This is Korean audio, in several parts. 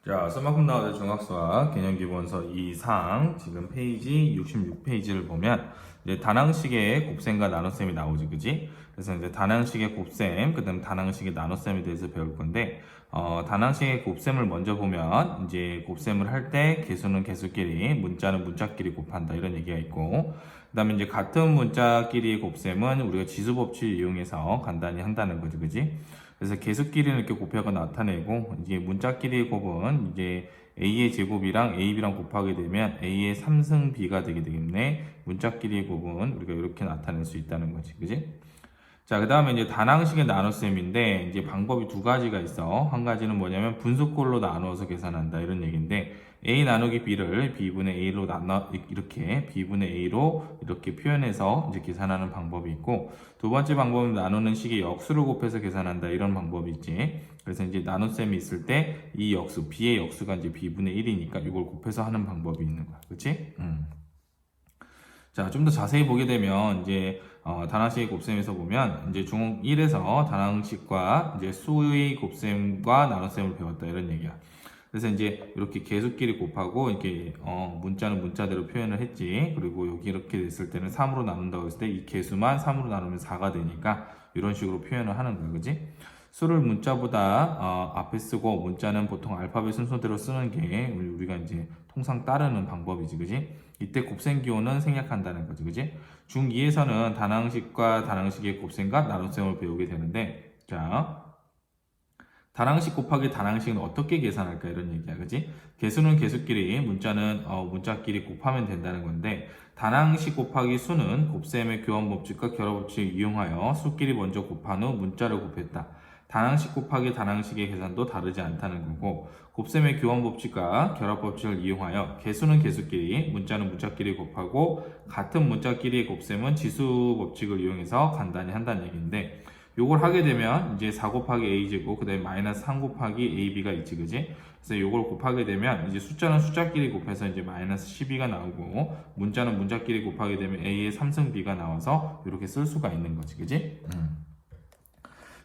자, 써만큼 나오는 중학수학 개념기본서 2상 지금 페이지 66페이지를 보면 이제 다낭식의 곱셈과 나눗셈이 나오지, 그지? 그래서 이제 다낭식의 곱셈, 그다음 다낭식의 나눗셈에 대해서 배울 건데, 다낭식의 곱셈을 먼저 보면 이제 곱셈을 할 때 개수는 개수끼리, 문자는 문자끼리 곱한다 이런 얘기가 있고, 그다음에 이제 같은 문자끼리의 곱셈은 우리가 지수법칙을 이용해서 간단히 한다는 거지, 그지? 그래서 개수끼리는 이렇게 곱해서 나타내고, 이제 문자끼리의 곱은 이제 a의 제곱이랑 ab랑 곱하게 되면 a의 3승 b가 되기 때문에 문자끼리의 곱은 우리가 이렇게 나타낼 수 있다는 거지, 그지? 자, 그 다음에 이제 다낭식의 나눗셈인데, 이제 방법이 두 가지가 있어. 한 가지는 뭐냐면 분수꼴로 나누어서 계산한다 이런 얘기인데, a 나누기 b를 b분의 a로 이렇게 b분의 a로 이렇게 표현해서 이제 계산하는 방법이 있고, 두 번째 방법은 나누는 식의 역수를 곱해서 계산한다 이런 방법이 있지. 그래서 이제 나눗셈이 있을 때 이 역수, b의 역수가 이제 b분의 1이니까 이걸 곱해서 하는 방법이 있는 거야. 그치? 자, 좀 더 자세히 보게 되면 이제 다낭식의 곱셈에서 보면 이제 중 1에서 다낭식과 이제 수의 곱셈과 나눗셈을 배웠다 이런 얘기야. 그래서 이제 이렇게 개수끼리 곱하고 이렇게 문자는 문자대로 표현을 했지. 그리고 여기 이렇게 됐을 때는 3으로 나눈다고 했을 때 이 개수만 3으로 나누면 4가 되니까 이런 식으로 표현을 하는 거야, 그지? 수를 문자보다 앞에 쓰고 문자는 보통 알파벳 순서대로 쓰는 게 우리가 이제 통상 따르는 방법이지, 그지? 이때 곱셈 기호는 생략한다는 거지, 그지? 중2에서는 다낭식과 다낭식의 곱셈과 나눗셈을 배우게 되는데, 자, 다낭식 곱하기 다낭식은 어떻게 계산할까 이런 얘기야, 그지? 개수는 개수끼리, 문자는 문자끼리 곱하면 된다는 건데, 다낭식 곱하기 수는 곱셈의 교환 법칙과 결합 법칙을 이용하여 수끼리 먼저 곱한 후 문자를 곱했다. 다낭식 곱하기 다낭식의 계산도 다르지 않다는 거고, 곱셈의 교환 법칙과 결합 법칙을 이용하여 개수는 개수끼리, 문자는 문자끼리 곱하고 같은 문자끼리의 곱셈은 지수 법칙을 이용해서 간단히 한다는 얘기인데, 요걸 하게 되면 이제 4 곱하기 a제곱, 그 다음에 마이너스 3 곱하기 ab가 있지, 그지? 그래서 요걸 곱하게 되면 이제 숫자는 숫자끼리 곱해서 이제 마이너스 12가 나오고, 문자는 문자끼리 곱하게 되면 a의 3승 b가 나와서 이렇게 쓸 수가 있는 거지, 그지?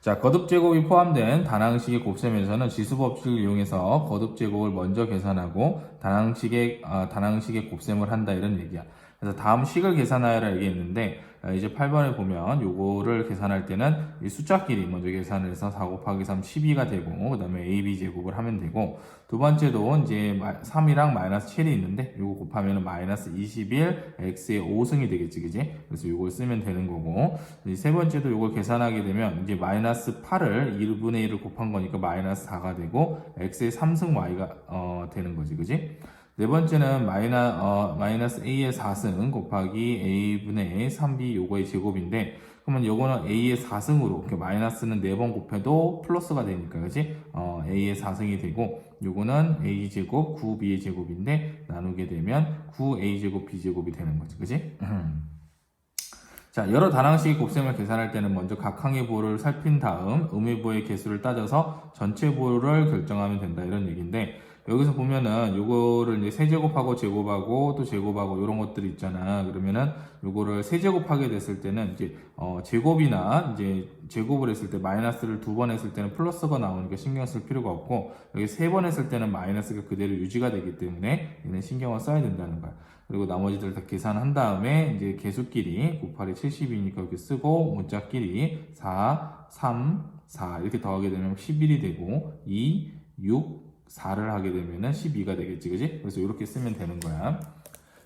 자, 거듭제곱이 포함된 다낭식의 곱셈에서는 지수법칙을 이용해서 거듭제곱을 먼저 계산하고 다낭식의 곱셈을 한다 이런 얘기야. 그래서 다음 식을 계산하여라 얘기했는데, 이제 8번에 보면 요거를 계산할 때는 이 숫자끼리 먼저 계산을 해서 4 곱하기 3 12가 되고, 그 다음에 ab 제곱을 하면 되고, 두 번째도 이제 3이랑 마이너스 7이 있는데 요거 곱하면 마이너스 21 x의 5승이 되겠지, 그지? 그래서 요걸 쓰면 되는 거고, 세 번째도 요걸 계산하게 되면 이제 마이너스 8을 1분의 1을 곱한 거니까 마이너스 4가 되고 x의 3승 y가 되는 거지, 그지? 네 번째는 마이너스 a의 4승 곱하기 a분의 3b 요거의 제곱인데, 그러면 요거는 a의 4승으로 이렇게 마이너스는 4번 곱해도 플러스가 되니까, 그지? a의 4승이 되고, 요거는 a 제곱 9b의 제곱인데 나누게 되면 9a 제곱 b 제곱이 되는 거지, 그지? 자, 여러 다낭식의 곱셈을 계산할 때는 먼저 각 항의 부호를 살핀 다음 음의부호의 개수를 따져서 전체 부호를 결정하면 된다 이런 얘기인데, 여기서 보면은 요거를 이제 세제곱하고 제곱하고 또 제곱하고 이런 것들이 있잖아. 그러면은 요거를 세제곱하게 됐을 때는 이제 제곱이나 이제 제곱을 했을 때 마이너스를 2번 했을 때는 플러스가 나오니까 신경 쓸 필요가 없고, 여기 3번 했을 때는 마이너스가 그대로 유지가 되기 때문에 얘는 신경을 써야 된다는 거야. 그리고 나머지들 다 계산한 다음에 이제 개수끼리 곱하기 70이니까 이렇게 쓰고, 문자끼리 4, 3, 4 이렇게 더하게 되면 11이 되고, 2, 6, 4를 하게 되면은 12가 되겠지, 그지? 그래서 이렇게 쓰면 되는 거야.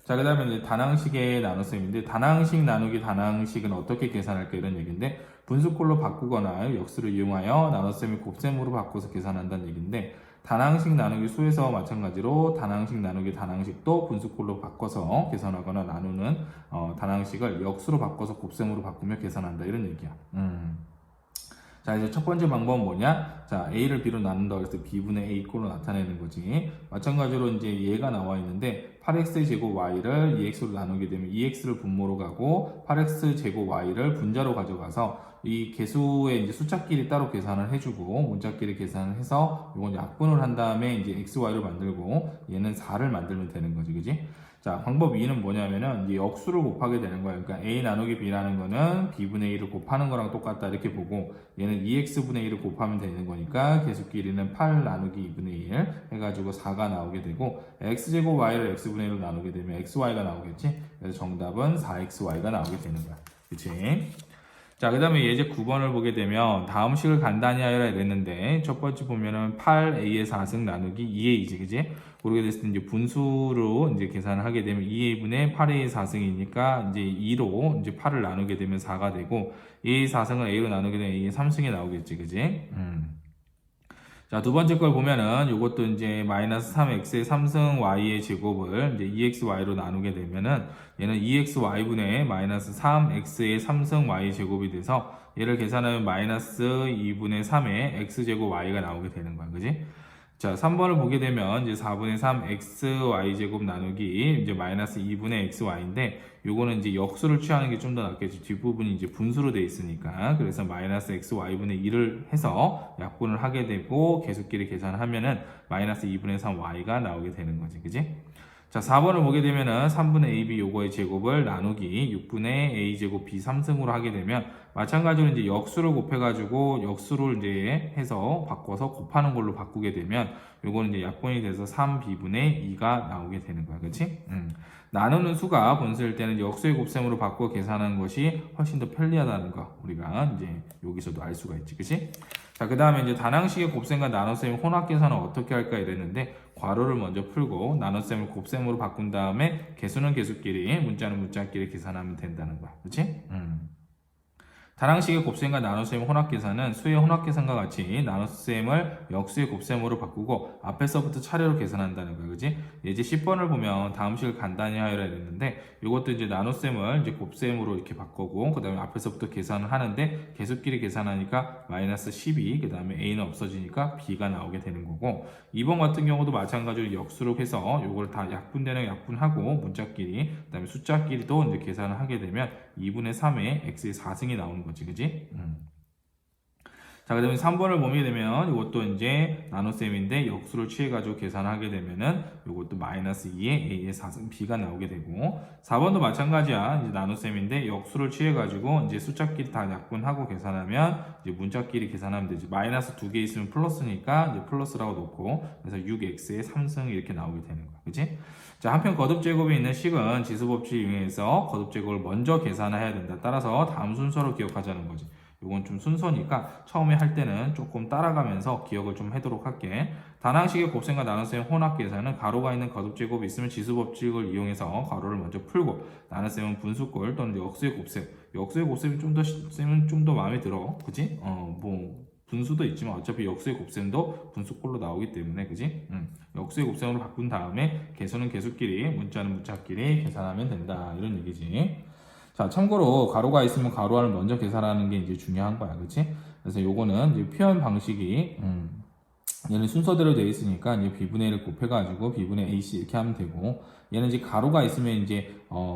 자, 그 다음에 이제 다낭식의 나눗셈인데, 다낭식 나누기 다낭식은 어떻게 계산할까 이런 얘기인데, 분수꼴로 바꾸거나 역수를 이용하여 나눗셈을 곱셈으로 바꿔서 계산한다는 얘기인데, 다낭식 나누기 수에서 마찬가지로 다낭식 나누기 다낭식도 분수꼴로 바꿔서 계산하거나 나누는 다낭식을 역수로 바꿔서 곱셈으로 바꾸며 계산한다 이런 얘기야. 자, 이제 첫 번째 방법은 뭐냐? 자, a를 b로 나눈다고 해서 b분의 a 꼴로 나타내는 거지. 마찬가지로 이제 얘가 나와 있는데 8x 제곱 y를 2x로 나누게 되면 2x를 분모로 가고 8x 제곱 y를 분자로 가져가서 이 개수의 이제 숫자끼리 따로 계산을 해주고 문자끼리 계산을 해서 이건 약분을 한 다음에 이제 x, y를 만들고 얘는 4를 만들면 되는 거지, 그지? 자, 방법 2는 뭐냐면은 이제 역수를 곱하게 되는 거예요. 그러니까 a 나누기 b라는 거는 b분의 1을 곱하는 거랑 똑같다 이렇게 보고 얘는 2x분의 1을 곱하면 되는 거니까 계수끼리는 8 나누기 2분의 1 해가지고 4가 나오게 되고 x제곱 y를 x분의 1로 나누게 되면 xy가 나오겠지? 그래서 정답은 4xy가 나오게 되는 거야. 그치? 자, 그 다음에 예제 9번을 보게 되면 다음 식을 간단히 하여라 이랬는데 첫 번째 보면은 8a의 4승 나누기 2a지, 그지? 그렇게 됐을 때 이제 분수로 이제 계산을 하게 되면 2a분의 8a의 4승이니까 이제 2로 이제 8을 나누게 되면 4가 되고 2a의 4승을 a로 나누게 되면 a의 3승이 나오겠지, 그지? 자, 두 번째 걸 보면은 이것도 이제 마이너스 3x의 3승 y의 제곱을 이제 2xy로 나누게 되면은 얘는 2xy분의 마이너스 3x의 3승 y 제곱이 돼서 얘를 계산하면 마이너스 2분의 3의 x제곱 y가 나오게 되는 거야. 그지? 자, 3번을 보게 되면 이제 4분의 3 xy제곱 나누기 이제 마이너스 2분의 xy인데 요거는 이제 역수를 취하는 게 좀 더 낫겠지. 뒷부분이 이제 분수로 돼 있으니까. 그래서 마이너스 xy분의 2를 해서 약분을 하게 되고 계속끼리 계산하면은 마이너스 2분의 3 y가 나오게 되는 거지. 그지? 자, 4번을 보게 되면은 3분의 ab 요거의 제곱을 나누기 6분의 a제곱 b 3승으로 하게 되면 마찬가지로 이제 역수를 곱해가지고 역수를 이제 해서 바꿔서 곱하는 걸로 바꾸게 되면 요거는 이제 약분이 돼서 3b분의 2가 나오게 되는 거야. 그치? 나누는 수가 분수일 때는 역수의 곱셈으로 바꿔 계산하는 것이 훨씬 더 편리하다는 거 우리가 이제 여기서도 알 수가 있지. 그치? 자, 그 다음에 이제 단항식의 곱셈과 나눗셈의 혼합 계산은 어떻게 할까 이랬는데 괄호를 먼저 풀고 나눗셈을 곱셈으로 바꾼 다음에 개수는 개수끼리 문자는 문자끼리 계산하면 된다는 거야. 그치? 단항식의 곱셈과 나눗셈의 혼합계산은 수의 혼합계산과 같이 나눗셈을 역수의 곱셈으로 바꾸고 앞에서부터 차례로 계산한다는 거야. 그지? 예제 10번을 보면 다음 식을 간단히 하여라 했는데 이것도 이제 나눗셈을 이제 곱셈으로 이렇게 바꾸고 그 다음에 앞에서부터 계산을 하는데 계수끼리 계산하니까 마이너스 12, 그 다음에 a는 없어지니까 b가 나오게 되는 거고 2번 같은 경우도 마찬가지로 역수로 해서 이걸 다 약분되는 약분하고 문자끼리 그 다음에 숫자끼리도 이제 계산을 하게 되면 2분의 3의 x의 4승이 나오는 거지, 그지? 자, 그 다음에 3번을 보게 되면 이것도 이제 나눗셈인데 역수를 취해가지고 계산하게 되면은 이것도 마이너스 2의 a의 4승 b가 나오게 되고 4번도 마찬가지야. 이제 나눗셈인데 역수를 취해가지고 이제 숫자끼리 다 약분하고 계산하면 이제 문자끼리 계산하면 되지. 마이너스 2개 있으면 플러스니까 이제 플러스라고 놓고 그래서 6x의 3승 이렇게 나오게 되는 거야. 그치? 자, 한편 거듭제곱이 있는 식은 지수법칙 이용해서 거듭제곱을 먼저 계산해야 된다. 따라서 다음 순서로 기억하자는 거지. 이건 좀 순서니까 처음에 할 때는 조금 따라가면서 기억을 좀 하도록 할게. 단항식의 곱셈과 나눗셈의 혼합 계산은 가로가 있는 거듭제곱이 있으면 지수법칙을 이용해서 가로를 먼저 풀고 나눗셈은 분수꼴 또는 역수의 곱셈. 역수의 곱셈이 좀 더 마음에 들어. 그지? 분수도 있지만 어차피 역수의 곱셈도 분수꼴로 나오기 때문에 그지? 역수의 곱셈으로 바꾼 다음에 개수는 개수끼리 문자는 문자끼리 계산하면 된다 이런 얘기지. 자, 참고로 가로가 있으면 가로알을 먼저 계산하는 게 이제 중요한 거야, 그렇지? 그래서 요거는 이제 표현 방식이 얘는 순서대로 되어 있으니까 이제 b분의 1을 곱해가지고 b분의 ac 이렇게 하면 되고 얘는 이제 가로가 있으면 이제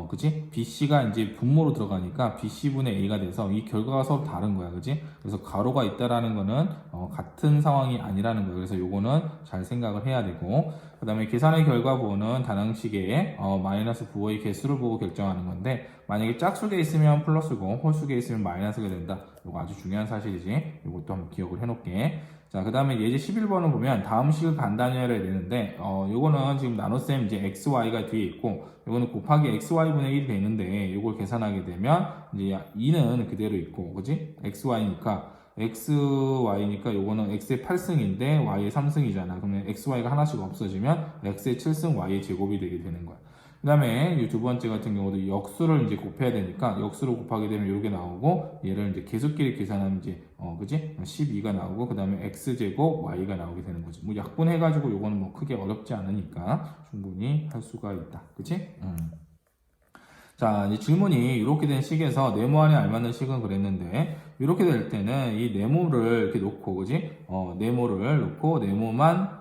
그치? bc가 이제 분모로 들어가니까 bc분의 a가 돼서 이 결과가 서로 다른 거야, 그치? 그래서 가로가 있다라는 거는 같은 상황이 아니라는 거야. 그래서 요거는 잘 생각을 해야 되고 그 다음에 계산의 결과 보는 단항식의 마이너스 부호의 개수를 보고 결정하는 건데 만약에 짝수개 있으면 플러스고 홀수개 있으면 마이너스가 된다. 요거 아주 중요한 사실이지. 요것도 한번 기억을 해놓게. 자, 그 다음에 예제 11번을 보면 다음 식을 간단히 해야 되는데 요거는 지금 나눗셈 이제 xy가 뒤에 있고 요거는 곱하기 xy분의 1이 되는데 요걸 계산하게 되면 이제 2는 그대로 있고 그지? xy니까 요거는 x의 8승인데 y의 3승이잖아. 그러면 xy가 하나씩 없어지면 x의 7승 y의 제곱이 되게 되는 거야. 그 다음에 이 두 번째 같은 경우도 역수를 이제 곱해야 되니까 역수를 곱하게 되면 이렇게 나오고 얘를 이제 계수끼리 계산하면 이제 그지? 12가 나오고 그 다음에 x제곱 y가 나오게 되는 거지. 뭐 약분해가지고 요거는 뭐 크게 어렵지 않으니까 충분히 할 수가 있다. 그치? 자, 이제 질문이 이렇게 된 식에서 네모 안에 알맞는 식은 그랬는데 이렇게 될 때는 이 네모를 이렇게 놓고 그지? 네모를 놓고 네모만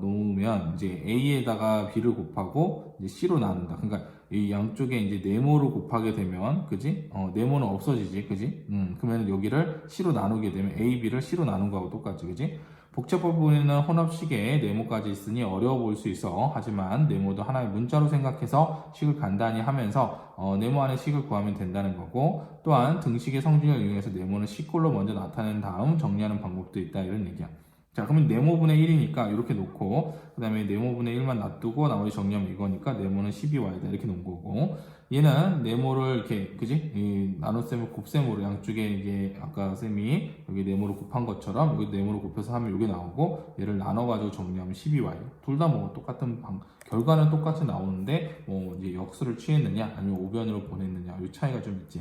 놓으면 이제 a에다가 b를 곱하고 이제 c로 나눈다. 그러니까 이 양쪽에 이제 네모를 곱하게 되면 그지? 네모는 없어지지, 그지? 그러면 여기를 c로 나누게 되면 a, b를 c로 나눈 거하고 똑같지, 그지? 복잡해 보이는 혼합식에 네모까지 있으니 어려워 보일 수 있어. 하지만 네모도 하나의 문자로 생각해서 식을 간단히 하면서 네모 안에 식을 구하면 된다는 거고, 또한 등식의 성질을 이용해서 네모는 식꼴로 먼저 나타낸 다음 정리하는 방법도 있다, 이런 얘기야. 자, 그러면 네모분의 1이니까 이렇게 놓고, 그 다음에 네모분의 1만 놔두고 나머지 정리하면 이거니까 네모는 12y다 이렇게 놓은 거고, 얘는 네모를 이렇게, 그지? 이 나눗셈을 곱셈으로 양쪽에 이게 아까 쌤이 여기 네모로 곱한 것처럼 여기 네모로 곱해서 하면 이게 나오고, 얘를 나눠가지고 정리하면 12y. 둘 다 뭐 똑같은 결과는 똑같이 나오는데 뭐 이제 역수를 취했느냐 아니면 오변으로 보냈느냐 이 차이가 좀 있지.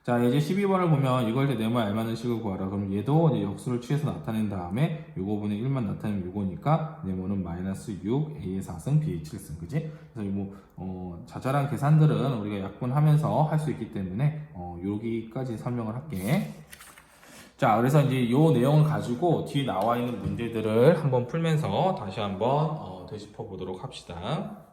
자, 이제 12번을 보면 이걸 이제 네모에 알맞는 식을 구하라. 그럼 얘도 이제 역수를 취해서 나타낸 다음에 요거분의 1만 나타내면 요거니까 네모는 마이너스 6, A의 4승, B의 7승. 그지? 그래서 뭐, 자잘한 계산들은 우리가 약분하면서 할 수 있기 때문에, 여기까지 설명을 할게. 자, 그래서 이제 요 내용을 가지고 뒤에 나와 있는 문제들을 한번 풀면서 다시 한번 되짚어 보도록 합시다.